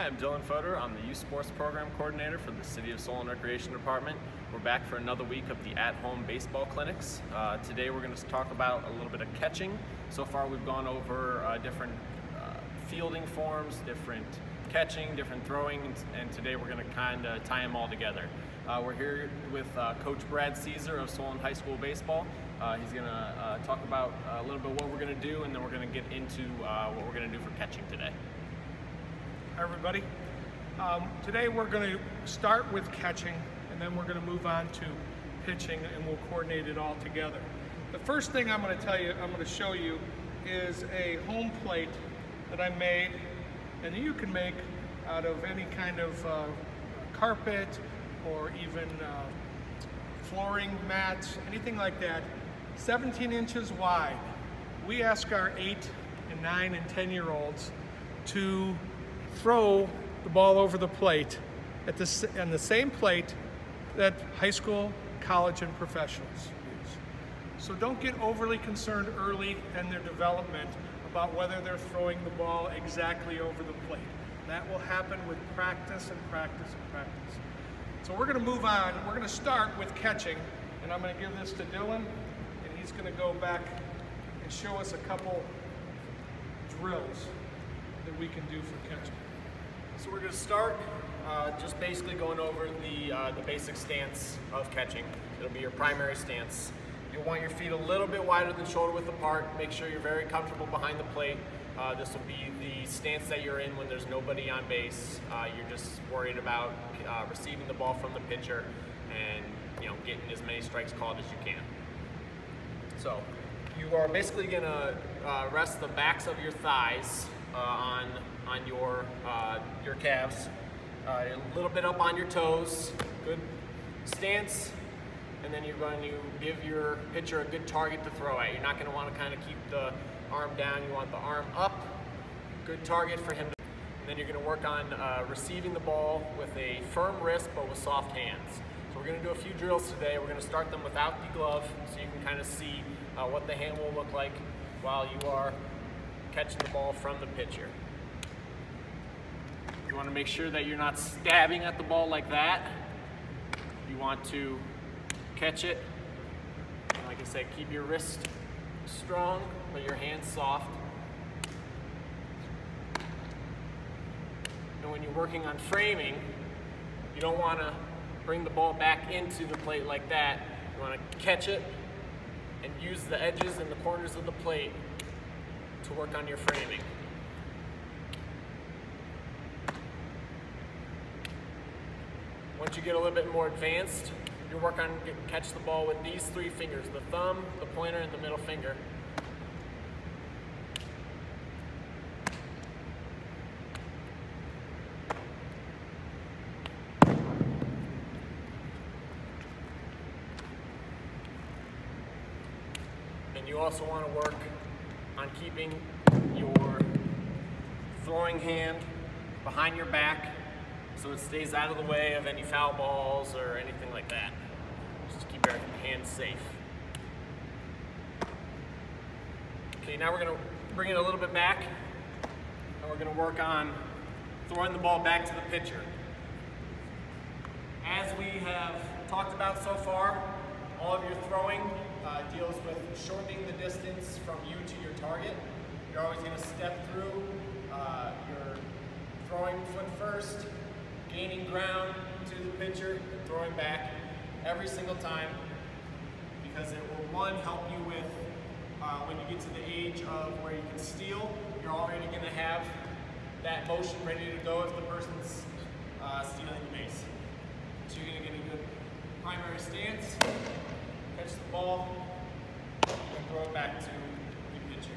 Hi, I'm Fodor. I'm the Youth Sports Program Coordinator for the City of Solon Recreation Department. We're back for another week of the at-home baseball clinics. Today we're going to talk about a little bit of catching. So far we've gone over different fielding forms, different catching, different throwing, and today we're going to kind of tie them all together. We're here with Coach Brad Cisar of Solon High School Baseball. He's going to talk about a little bit what we're going to do, and then we're going to get into what we're going to do for catching today. Hi everybody. Today we're going to start with catching, and then we're going to move on to pitching, and we'll coordinate it all together. The first thing I'm going to show you is a home plate that I made, and you can make out of any kind of carpet or even flooring mats, anything like that. 17 inches wide. We ask our 8 and 9 and 10-year-olds to throw the ball over the plate on the same plate that high school, college, and professionals use. So don't get overly concerned early in their development about whether they're throwing the ball exactly over the plate. That will happen with practice and practice and practice. So we're going to move on. We're going to start with catching, and I'm going to give this to Dylan, and he's going to go back and show us a couple drills that we can do for catching. So we're going to start just basically going over the basic stance of catching. It'll be your primary stance. You'll want your feet a little bit wider than shoulder width apart. Make sure you're very comfortable behind the plate. This will be the stance that you're in when there's nobody on base. You're just worried about receiving the ball from the pitcher and getting as many strikes called as you can. So you are basically going to rest the backs of your thighs on your calves, a little bit up on your toes, good stance, and then you're going to give your pitcher a good target to throw at. You're not going to want to kind of keep the arm down, you want the arm up, good target for him. And then you're going to work on receiving the ball with a firm wrist but with soft hands. So we're going to do a few drills today. We're going to start them without the glove so you can kind of see what the hand will look like while you are catching the ball from the pitcher. You want to make sure that you're not stabbing at the ball like that. You want to catch it. Like I said, keep your wrist strong, but your hands soft. And when you're working on framing, you don't want to bring the ball back into the plate like that. You want to catch it and use the edges and the corners of the plate to work on your framing. Once you get a little bit more advanced, you work on catch the ball with these 3 fingers, the thumb, the pointer, and the middle finger. And you also want to work on keeping your throwing hand behind your back so it stays out of the way of any foul balls or anything like that. Just keep your hands safe. Okay, now we're going to bring it a little bit back, and we're going to work on throwing the ball back to the pitcher. As we have talked about so far, all of your throwing deals with shortening the distance from you to your target. You're always going to step through your throwing foot first, gaining ground to the pitcher, throwing back every single time, because it will, one, help you with when you get to the age of where you can steal, you're already going to have that motion ready to go if the person's stealing the base. So you're going to get a good primary stance, catch the ball, and throw it back to the pitcher.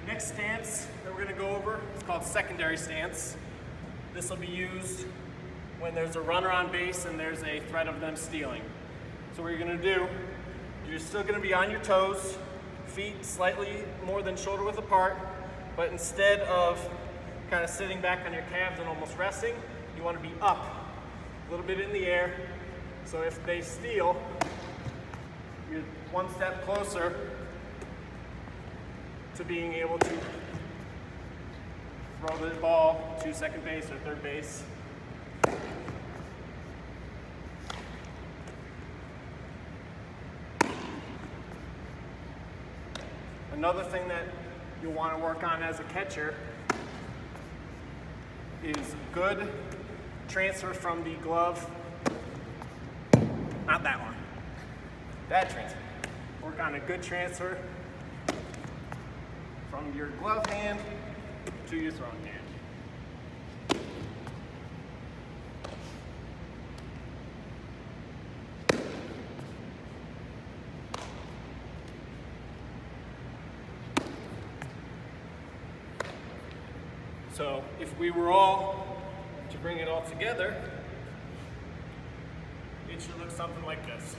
Next stance that we're going to go over is called secondary stance. This will be used when there's a runner on base and there's a threat of them stealing. So what you're gonna do, you're still gonna be on your toes, feet slightly more than shoulder width apart, but instead of kind of sitting back on your calves and almost resting, you wanna be up, a little bit in the air. So if they steal, you're one step closer to being able to throw the ball to second base or third base. Another thing that you'll want to work on as a catcher is good transfer from the glove, not that one, that transfer. Work on a good transfer from your glove hand to your throwing hand. So if we were all to bring it all together, it should look something like this.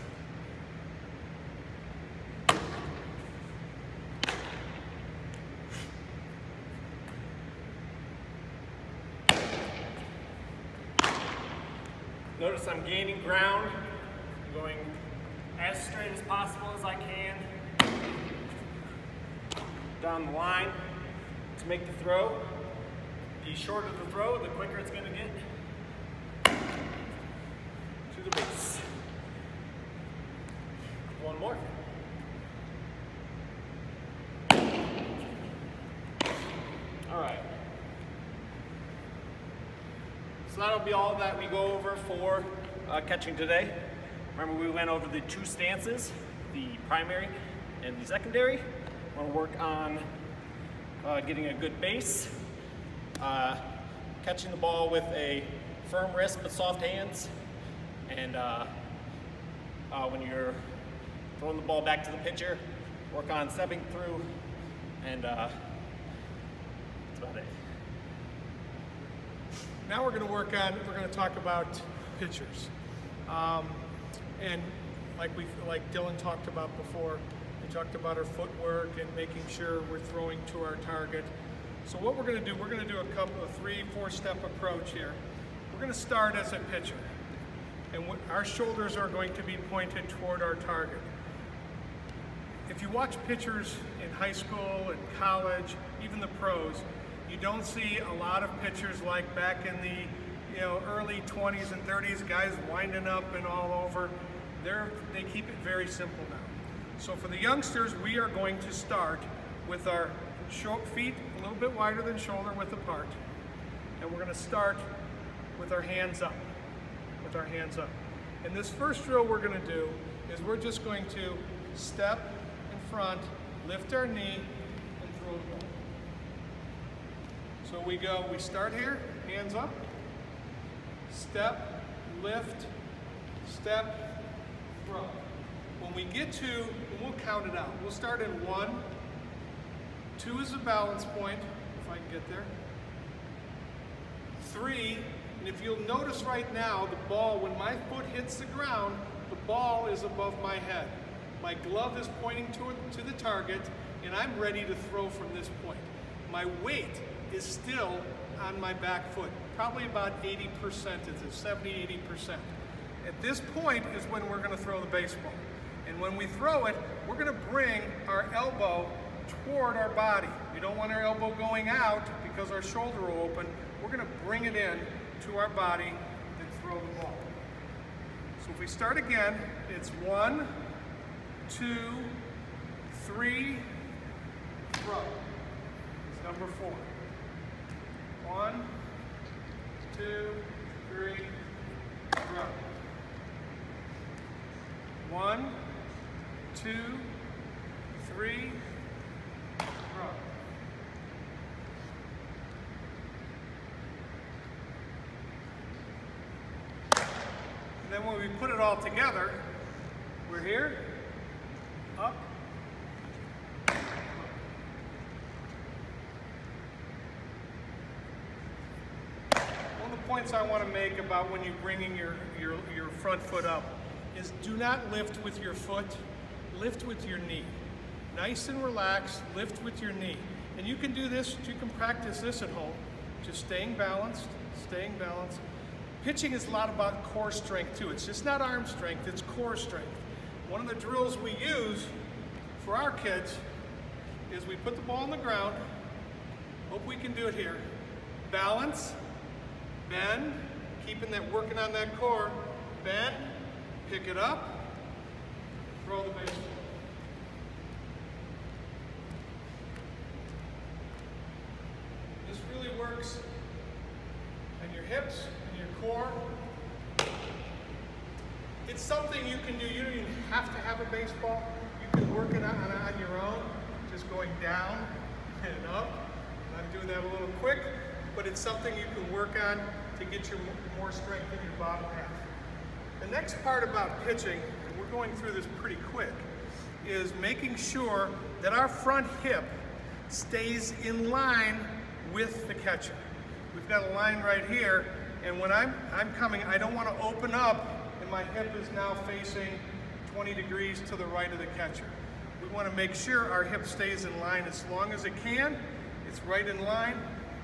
Notice I'm gaining ground, I'm going as straight as possible as I can down the line to make the throw. The shorter the throw, the quicker it's going to get to the base. One more. All right. So that'll be all that we go over for catching today. Remember, we went over the two stances, the primary and the secondary. I want to work on getting a good base, catching the ball with a firm wrist but soft hands, and when you're throwing the ball back to the pitcher, work on stepping through, and that's about it. Now we're going to talk about pitchers. And like Dylan talked about before, we talked about our footwork and making sure we're throwing to our target. So what we're going to do, we're going to do a couple of 3-4 step approach here. We're going to start as a pitcher, and our shoulders are going to be pointed toward our target. If you watch pitchers in high school and college, even the pros, you don't see a lot of pitchers like back in the early 20s and 30s, guys winding up and all over. They keep it very simple now. So for the youngsters, we are going to start with our feet a little bit wider than shoulder width apart, and we're going to start with our hands up. And this first drill we're going to do is we're just going to step in front, lift our knee, and throw the ball. So we start here, hands up, step, lift, step, throw. When we get to, we'll count it out. We'll start in 1, 2 is a balance point, if I can get there. 3, and if you'll notice right now, the ball, when my foot hits the ground, the ball is above my head. My glove is pointing to the target, and I'm ready to throw from this point. My weight is still on my back foot, probably about 80%, it's 70, 80%. At this point is when we're going to throw the baseball. And when we throw it, we're going to bring our elbow toward our body. We don't want our elbow going out because our shoulder will open. We're going to bring it in to our body and throw the ball. So if we start again, it's 1, 2, 3, throw. It's number 4. 1, 2, 3, throw. 1, 2, 3, throw. And then when we put it all together, we're here, up, on the points I want to make about when you're bringing your front foot up is do not lift with your foot, lift with your knee. Nice and relaxed, lift with your knee. And you can do this, you can practice this at home, just staying balanced, staying balanced. Pitching is a lot about core strength too. It's just not arm strength, it's core strength. One of the drills we use for our kids is we put the ball on the ground, hope we can do it here, balance, bend, working on that core, bend, pick it up, throw the baseball. This really works on your hips and your core. It's something you can do. You don't even have to have a baseball. You can work it on your own, just going down and up. I'm doing that a little quick, but it's something you can work on to get your more strength in your bottom half. The next part about pitching, and we're going through this pretty quick, is making sure that our front hip stays in line with the catcher. We've got a line right here, and when I'm coming, I don't want to open up and my hip is now facing 20 degrees to the right of the catcher. We want to make sure our hip stays in line as long as it can. It's right in line,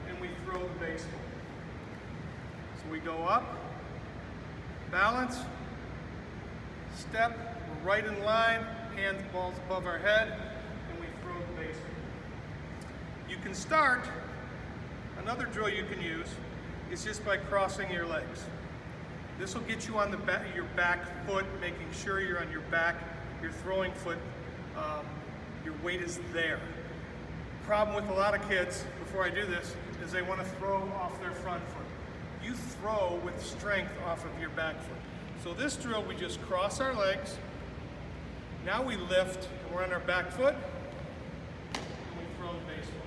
and we throw the baseball. So we go up, balance, step, we're right in line, hands, balls above our head, and we throw the baseball. You can start, another drill you can use is just by crossing your legs. This will get you on the back, your back foot, making sure you're on your back, your throwing foot, your weight is there. Problem with a lot of kids, before I do this, is they want to throw off their front foot. You throw with strength off of your back foot. So this drill, we just cross our legs. Now we lift, and we're on our back foot, and we throw the baseball.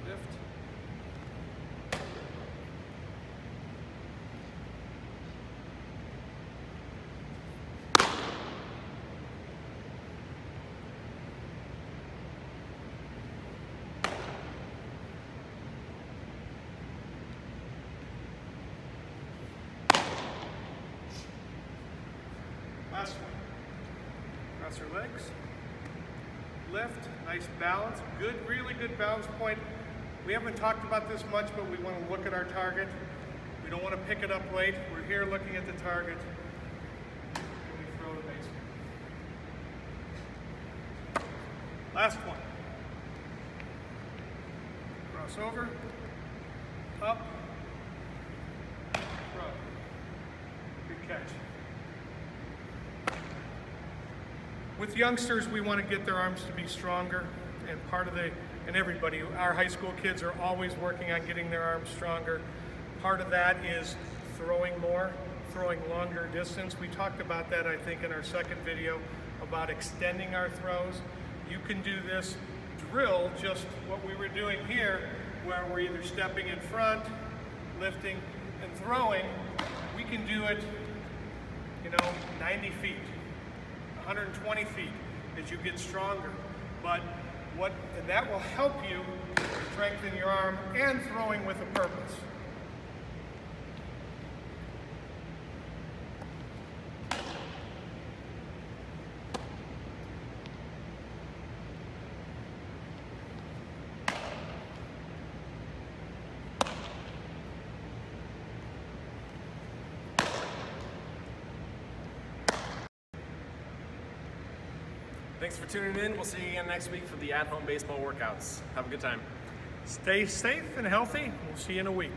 Lift. Last one. Cross your legs. Lift. Nice balance. Good, really good balance point. We haven't talked about this much, but we want to look at our target. We don't want to pick it up late. We're here looking at the target. And we throw the baseball. Last one. Cross over. Up. Throw. Good catch. With youngsters, we want to get their arms to be stronger, and everybody, our high school kids are always working on getting their arms stronger. Part of that is throwing more, throwing longer distance. We talked about that, I think, in our second video about extending our throws. You can do this drill, just what we were doing here, where we're either stepping in front, lifting, and throwing. We can do it, 90 feet. 120 feet as you get stronger, and that will help you strengthen your arm and throwing with a purpose. Thanks for tuning in. We'll see you again next week for the at-home baseball workouts. Have a good time. Stay safe and healthy. We'll see you in a week.